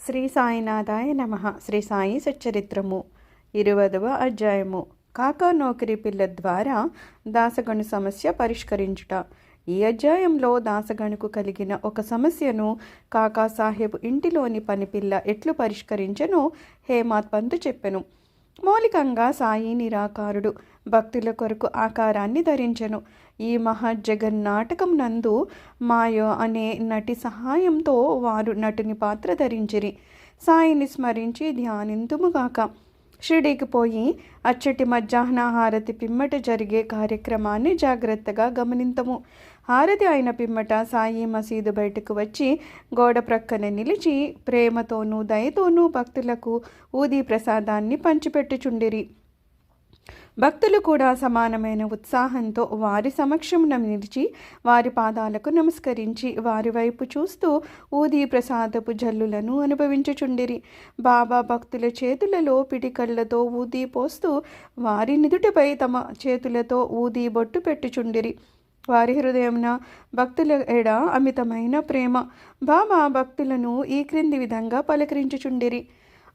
శ్రీ సాయినాథాయ నమః. శ్రీ సాయి సచ్చరిత్రము 20వ అధ్యాయము. కాకా నౌకరి పిల్ల ద్వారా దాసగణు సమస్య పరిష్కరించుట. ఈ అధ్యాయంలో దాసగణుకు కలిగిన ఒక సమస్యను కాకా సాహెబ్ ఇంటిలోని పనిపిల్ల ఎట్లు పరిష్కరించెనో హేమాత్ పంతు చెప్పెను. మౌలికంగా సాయి నిరాకారుడు, భక్తుల కొరకు ఆకారాన్ని ధరించెను. ఈ మహాజగన్నాటకం నందు మాయో అనే నటి సహాయంతో వారు నటుని పాత్ర ధరించిరి. సాయిని స్మరించి ధ్యానింతుముగాక. షిరిడీకి పోయి అచ్చటి మధ్యాహ్న హారతి పిమ్మట జరిగే కార్యక్రమాన్ని జాగ్రత్తగా గమనింతము. హారతి అయిన పిమ్మట సాయి మసీదు బయటకు వచ్చి గోడ ప్రక్కన నిలిచి ప్రేమతోనూ దయతోనూ భక్తులకు ఊదీ ప్రసాదాన్ని పంచిపెట్టుచుండిరి. భక్తులు కూడా సమానమైన ఉత్సాహంతో వారి సమక్షమున నిలిచి వారి పాదాలకు నమస్కరించి వారి వైపు చూస్తూ ఊదీ ప్రసాదపు జల్లులను అనుభవించుచుండిరి. బాబా భక్తుల చేతులలో పిడికళ్లతో ఊదీ పోస్తూ వారి నిదుటిపై తమ చేతులతో ఊదీ బొట్టు పెట్టుచుండిరి. వారి హృదయమున భక్తుల ఎడ అమితమైన ప్రేమ. బాబా భక్తులను ఈ క్రింది విధంగా పలకరించుచుండిరి.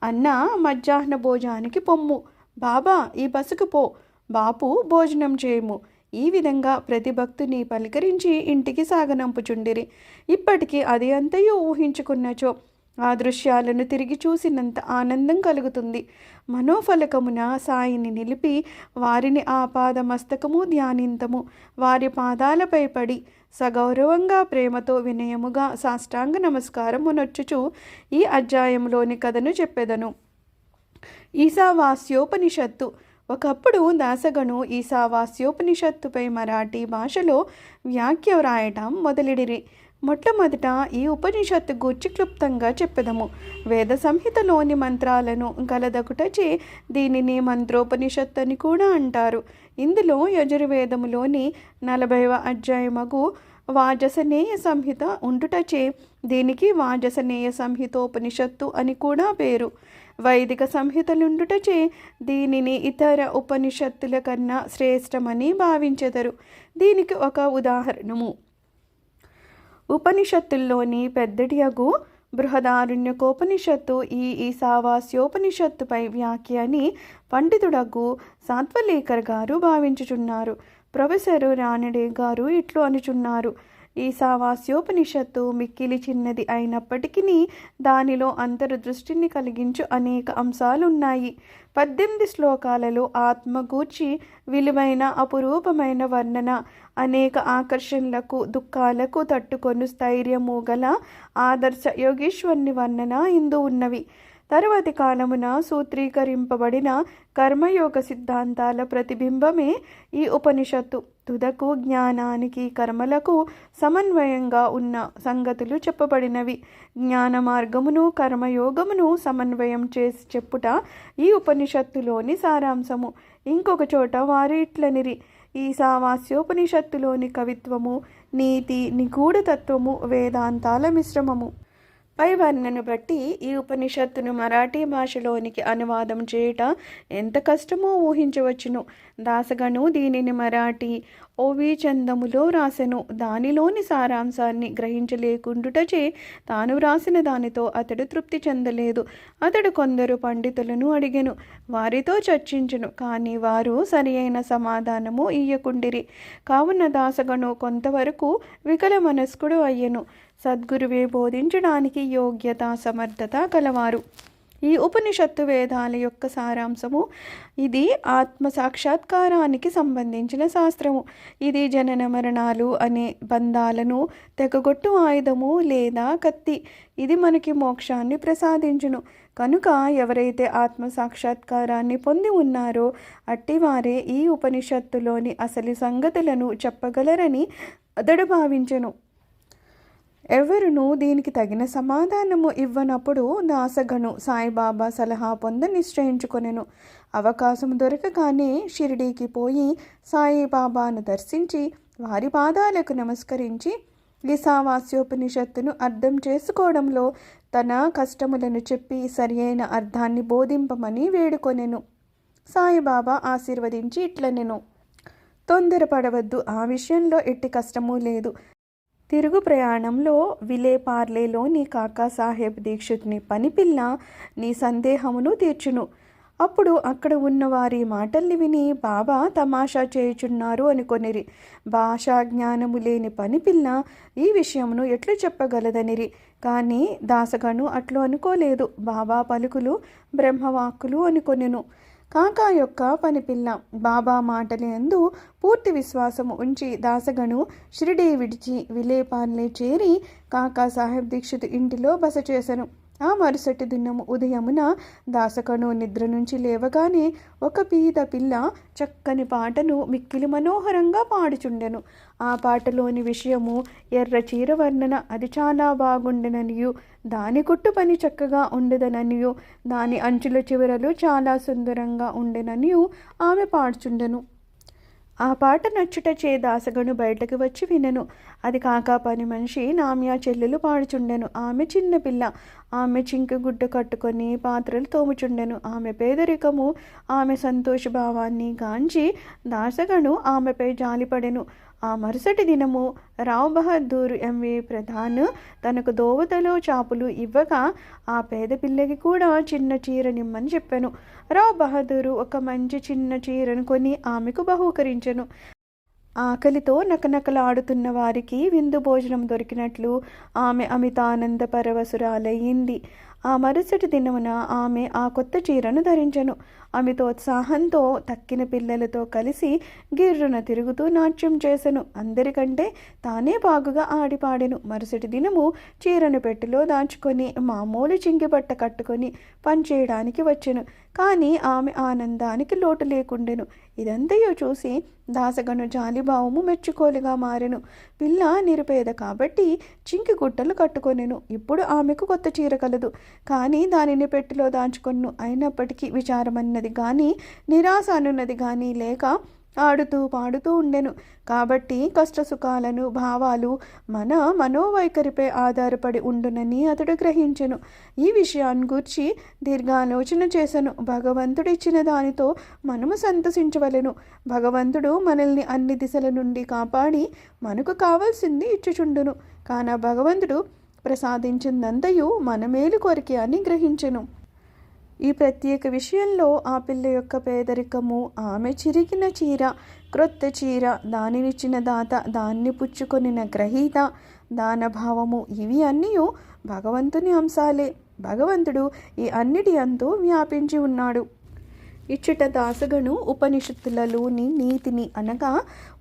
అన్న, మధ్యాహ్న భోజనానికి పొమ్ము. బాబా, ఈ బసకు పో. బాపు, భోజనం చేయము. ఈ విధంగా ప్రతి భక్తుని పలకరించి ఇంటికి సాగనంపుచుండిరి. ఇప్పటికీ అది అంతయు ఊహించుకున్నచో ఆ దృశ్యాలను తిరిగి చూసినంత ఆనందం కలుగుతుంది. మనోఫలకమున సాయిని నిలిపి వారిని ఆపాద మస్తకము ధ్యానింతము. వారి పాదాలపై పడి సగౌరవంగా ప్రేమతో వినయముగా సాష్టాంగ నమస్కారమునొచ్చుచు ఈ అధ్యాయంలోని కథను చెప్పెదను. ఈశావాస్యోపనిషత్తు. ఒకప్పుడు దాసగణు ఈశావాస్యోపనిషత్తుపై మరాఠీ భాషలో వ్యాఖ్య వ్రాయటం మొదలెడిరి. మొట్టమొదట ఈ ఉపనిషత్తు గూర్చి క్లుప్తంగా చెప్పెదము. వేద సంహితలోని మంత్రాలను గలదకుటచే దీనిని మంత్రోపనిషత్తు అని కూడా అంటారు. ఇందులో యజుర్వేదములోని 40వ అధ్యాయమగు వాజసనేయ సంహిత ఉండుటచే దీనికి వాజసనేయ సంహితోపనిషత్తు అని కూడా పేరు. వైదిక సంహితలుండుటచే దీనిని ఇతర ఉపనిషత్తుల కన్నా శ్రేష్టమని భావించెదరు. దీనికి ఒక ఉదాహరణము ఉపనిషత్తుల్లోని పెద్దటియగు బృహదారణ్యకోపనిషత్తు ఈ ఈశావాస్యోపనిషత్తుపై వ్యాఖ్య అని పండితుడగు సాత్వలేకర్ గారు భావించుచున్నారు. ప్రొఫెసరు రానడే గారు ఇట్లు అనుచున్నారు. ఈశావాస్యోపనిషత్తు మిక్కిలి చిన్నది అయినప్పటికీ దానిలో అంతర్దృష్టిని కలిగించు అనేక అంశాలున్నాయి. 18 శ్లోకాలలో ఆత్మగూర్చి విలువైన అపురూపమైన వర్ణన, అనేక ఆకర్షణలకు దుఃఖాలకు తట్టుకొను స్థైర్యము గల ఆదర్శ యోగీశ్వరుని వర్ణన ఇందు ఉన్నవి. తరువాతి కాలమున సూత్రీకరింపబడిన కర్మయోగ సిద్ధాంతాల ప్రతిబింబమే ఈ ఉపనిషత్తు. తుదకు జ్ఞానానికి కర్మలకు సమన్వయంగా ఉన్న సంగతులు చెప్పబడినవి. జ్ఞాన మార్గమును కర్మయోగమును సమన్వయం చేసి చెప్పుట ఈ ఉపనిషత్తులోని సారాంశము. ఇంకొక చోట వారు ఇట్లనిరి: ఈశావాస్యోపనిషత్తులోని కవిత్వము, నీతి, నిగూఢతత్వము వేదాంతాల మిశ్రమము. పై వర్ణను బట్టి ఈ ఉపనిషత్తును మరాఠీ భాషలోనికి అనువాదం చేయుట ఎంత కష్టమో ఊహించవచ్చును. దాసగణు దీనిని మరాఠీ ఓవి చందములో రాసెను. దానిలోని సారాంశాన్ని గ్రహించలేకుండుటచే తాను వ్రాసిన దానితో అతడు తృప్తి చెందలేదు. అతడు కొందరు పండితులను అడిగెను, వారితో చర్చించెను. కానీ వారు సరి అయిన సమాధానము ఇయ్యకుండిరి. కావున దాసగణు కొంతవరకు వికల మనస్కుడు అయ్యెను. సద్గురువే బోధించడానికి యోగ్యత సమర్థత కలవారు. ఈ ఉపనిషత్తు వేదాల యొక్క సారాంశము. ఇది ఆత్మ సాక్షాత్కారానికి సంబంధించిన శాస్త్రము. ఇది జనన మరణాలు అనే బంధాలను తెగగొట్టు ఆయుధము లేదా కత్తి. ఇది మనకి మోక్షాన్ని ప్రసాదించును. కనుక ఎవరైతే ఆత్మ సాక్షాత్కారాన్ని పొంది ఉన్నారో అట్టివారే ఈ ఉపనిషత్తులోని అసలు సంగతులను చెప్పగలరని అతడు భావించెను. ఎవరునూ దీనికి తగిన సమాధానము ఇవ్వనప్పుడు దాసగణు సాయిబాబా సలహా పొంద నిశ్చయించుకొనెను. అవకాశం దొరకగానే షిరిడీకి పోయి సాయిబాబాను దర్శించి వారి పాదాలకు నమస్కరించి ఈశావాస్యోపనిషత్తును అర్థం చేసుకోవడంలో తన కష్టములను చెప్పి సరియైన అర్థాన్ని బోధింపమని వేడుకొనెను. సాయిబాబా ఆశీర్వదించి ఇట్లనెను: తొందరపడవద్దు, ఆ విషయంలో ఎట్టి కష్టమూ లేదు. తిరుగు ప్రయాణంలో విలేపార్లేలోని కాకాసాహెబ్ దీక్షిత్ని పనిపిల్ల నీ సందేహమును తీర్చును. అప్పుడు అక్కడ ఉన్న వారి మాటల్ని విని బాబా తమాషా చేయుచున్నారు అనుకొనిరి. భాషా జ్ఞానము లేని పనిపిల్ల ఈ విషయమును ఎట్లు చెప్పగలదనిరి. కానీ దాసగను అట్లు అనుకోలేదు. బాబా పలుకులు బ్రహ్మవాక్కులు అనుకొనెను. కాకా యొక్క పనిపిల్ల బాబా మాటలందు పూర్తి విశ్వాసము ఉంచి దాసగను షిరిడీ విడిచి విలేపార్లే చేరి కాకా సాహెబ్ దీక్షిత్ ఇంటిలో బస చేసెను. ఆ మరుసటి దినము ఉదయమున దాసగను నిద్ర నుంచి లేవగానే ఒక పీద పిల్ల చక్కని పాటను మిక్కిలి మనోహరంగా పాడుచుండెను. ఆ పాటలోని విషయము ఎర్ర చీర వర్ణన, అది చాలా బాగుండెననియు, దాని కుట్టు పని చక్కగా ఉండెదననియు, దాని అంచుల చివరలు చాలా సుందరంగా ఉండెననియు ఆమె పాడుచుండెను. ఆ పాట నచ్చుట చే దాసగను బయటకు వచ్చి వినెను. అది కాకా పని మనిషి నామ్యా చెల్లెలు పాడుచుండెను. ఆమె చిన్నపిల్ల. ఆమె చింకు గుడ్డ కట్టుకొని పాత్రలు తోముచుండెను. ఆమె పేదరికము, ఆమె సంతోషభావాన్ని గాంచి దాసగను ఆమెపై జాలిపడెను. ఆ మరుసటి దినము రావ్ బహదూర్ ఎంవి ప్రధాన్ తనకు దోవతలో చాపులు ఇవ్వగా ఆ పేద పిల్లకి కూడా చిన్న చీర నిమ్మని చెప్పాను. రావ్ బహదూరు ఒక మంచి చిన్న చీరను కొని ఆమెకు బహూకరించెను. ఆకలితో నకనకలాడుతున్న వారికి విందు భోజనం దొరికినట్లు ఆమె అమితానంద పరవశురాలయ్యింది. ఆ మరుసటి దినమున ఆమె ఆ కొత్త చీరను ధరించెను. అమితోత్సాహంతో తక్కిన పిల్లలతో కలిసి గిర్రున తిరుగుతూ నాట్యం చేసెను. అందరికంటే తానే బాగుగా ఆడిపాడెను. మరుసటి దినము చీరను పెట్టెలో దాచుకొని మామూలు చింగిబట్ట కట్టుకొని పనిచేయడానికి వచ్చెను. కానీ ఆమె ఆనందానికి లోటు లేకుండెను. ఇదంతయో చూసి దాసగను జాలిభావము మెచ్చుకోలుగా మారెను. పిల్ల నిరుపేద కాబట్టి చింకి గుట్టలు కట్టుకొనెను. ఇప్పుడు ఆమెకు కొత్త చీర కలదు, కానీ దానిని పెట్టెలో దాచుకొను. అయినప్పటికీ విచారమన్నది కానీ నిరాశ అనున్నది కానీ లేక ఆడుతూ పాడుతూ ఉండెను. కాబట్టి కష్టసుఖాలను భావాలు మన మనోవైఖరిపై ఆధారపడి ఉండునని అతడు గ్రహించెను. ఈ విషయాన్ని గూర్చి దీర్ఘాలోచన చేసెను. భగవంతుడిచ్చిన దానితో మనము సంతసించవలెను. భగవంతుడు మనల్ని అన్ని దిశల నుండి కాపాడి మనకు కావాల్సింది ఇచ్చుచుండును. కాన భగవంతుడు ప్రసాదించిందంతయు మన మేలు కొరికే అని గ్రహించెను. ఈ ప్రత్యేక విషయంలో ఆ పిల్ల యొక్క పేదరికము, ఆమె చిరిగిన చీర, క్రొత్త చీర, దానినిచ్చిన దాత, దాన్ని పుచ్చుకొనిన గ్రహీత, దానభావము, ఇవి అన్నీ భగవంతుని అంశాలే. భగవంతుడు ఈ అన్నిటి అందు వ్యాపించి ఉన్నాడు. ఇచ్చట దాసగను ఉపనిషత్తులలోని నీతిని అనగా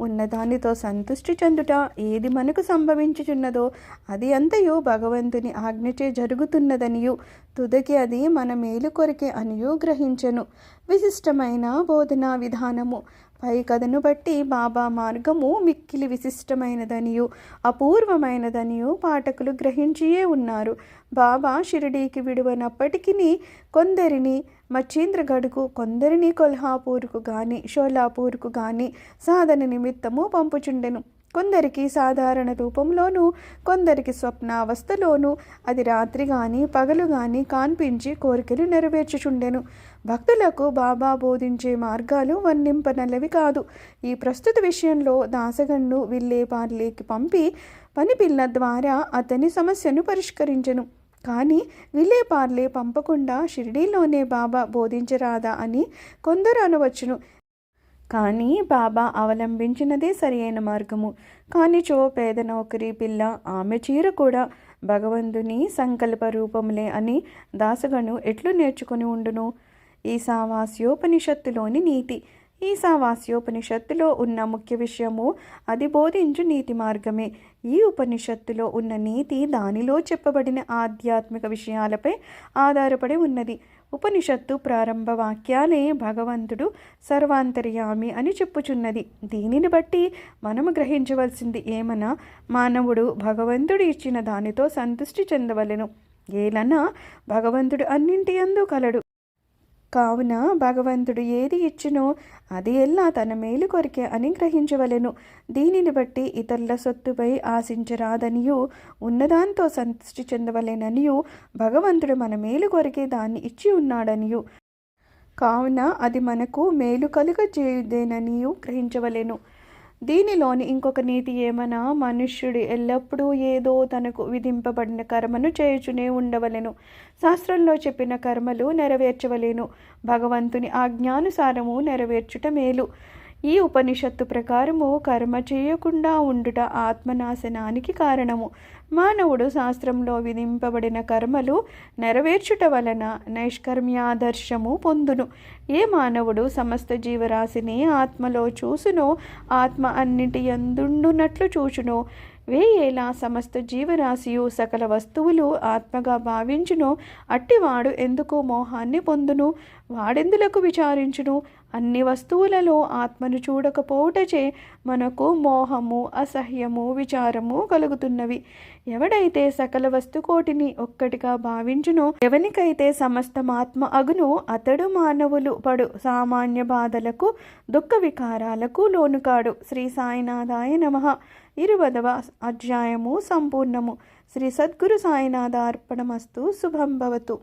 ఉన్నదానితో సంతృష్టి చెందుట, ఏది మనకు సంభవించుచున్నదో అది అంతయు భగవంతుని ఆజ్ఞచే జరుగుతున్నదనియు, తుదకి అది మన మేలు కొరికే అనియు గ్రహించెను. విశిష్టమైన బోధనా విధానము. పై కథను బట్టి బాబా మార్గము మిక్కిలి విశిష్టమైనదనియు అపూర్వమైనదనియు పాఠకులు గ్రహించియే ఉన్నారు. బాబా షిరిడీకి విడువనప్పటికీ కొందరిని మచ్చింద్రగఢ్కు, కొందరిని కొల్హాపూర్కు కానీ షోలాపూర్కు కానీ సాధన నిమిత్తము పంపుచుండెను. కొందరికి సాధారణ రూపంలోనూ, కొందరికి స్వప్నావస్థలోనూ, అది రాత్రి కానీ పగలు కానీ కాన్పించి కోరికలు నెరవేర్చుచుండెను. భక్తులకు బాబా బోధించే మార్గాలు వర్ణింపనలవి కాదు. ఈ ప్రస్తుత విషయంలో దాసగన్ను విల్లేపార్లేకి పంపి పనిపిల్ల ద్వారా అతని సమస్యను పరిష్కరించెను. కానీ విల్లేపార్లే పంపకుండా షిరిడీలోనే బాబా బోధించరాదా అని కొందరు అనవచ్చును. కానీ బాబా అవలంబించినదే సరియైన మార్గము. కానిచో పేద నౌకరీ పిల్ల, ఆమె చీర కూడా భగవంతుని సంకల్ప రూపములే అని దాసగను ఎట్లు నేర్చుకుని ఉండును? ఈశావాస్యోపనిషత్తులోని నీతి. ఈశావాస్యోపనిషత్తులో ఉన్న ముఖ్య విషయము అది బోధించు నీతి మార్గమే. ఈ ఉపనిషత్తులో ఉన్న నీతి దానిలో చెప్పబడిన ఆధ్యాత్మిక విషయాలపై ఆధారపడి ఉన్నది. ఉపనిషత్తు ప్రారంభ వాక్యాలే భగవంతుడు సర్వాంతర్యామి అని చెప్పుచున్నది. దీనిని బట్టి మనము గ్రహించవలసింది ఏమనా, మానవుడు భగవంతుడు ఇచ్చిన దానితో సంతృష్టి చెందవలెను. ఏలనా భగవంతుడు అన్నింటి యందు కలడు. కావున భగవంతుడు ఏది ఇచ్చినో అది ఎల్లా తన మేలు కొరికే అని గ్రహించవలెను. దీనిని బట్టి ఇతరుల సొత్తుపై ఆశించరాదనియు, ఉన్నదాంతో సంతృష్టి చెందవలెననియు, భగవంతుడు మన మేలు కొరికే దాన్ని ఇచ్చి ఉన్నాడనియు, కావున అది మనకు మేలు కలుగజేయుదేననియు గ్రహించవలెను. దీనిలోని ఇంకొక నీతి ఏమనా, మనుష్యుడు ఎల్లప్పుడూ ఏదో తనకు విధింపబడిన కర్మను చేయుచునే ఉండవలెను. శాస్త్రంలో చెప్పిన కర్మలు నెరవేర్చవలేను. భగవంతుని ఆజ్ఞానుసారము నెరవేర్చుట మేలు. ఈ ఉపనిషత్తు ప్రకారము కర్మ చేయకుండా ఉండుట ఆత్మనాశనానికి కారణము. మానవుడు శాస్త్రంలో విధింపబడిన కర్మలు నెరవేర్చుట వలన నైష్కర్మ్యాదర్శము పొందును. ఏ మానవుడు సమస్త జీవరాశిని ఆత్మలో చూసునో, ఆత్మ అన్నిటి యందుండునట్లు చూచునో, వేయేలా సమస్త జీవరాశియు సకల వస్తువులు ఆత్మగా భావించును, అట్టివాడు ఎందుకు మోహాన్ని పొందును? వాడెందులకు విచారించును? అన్ని వస్తువులలో ఆత్మను చూడకపోవుటచే మనకు మోహము, అసహ్యము, విచారము కలుగుతున్నవి. ఎవడైతే సకల వస్తుకోటిని ఒక్కటిగా భావించునో, ఎవనికైతే సమస్తమాత్మ అగునో, అతడు మానవులు పడు సామాన్య బాధలకు, దుఃఖ వికారాలకు లోనుకాడు. శ్రీ సాయినాథాయ నమః. 20వ అధ్యాయము సంపూర్ణము. శ్రీ సద్గురు సాయినాథ అర్పణమస్తు. శుభం భవతు.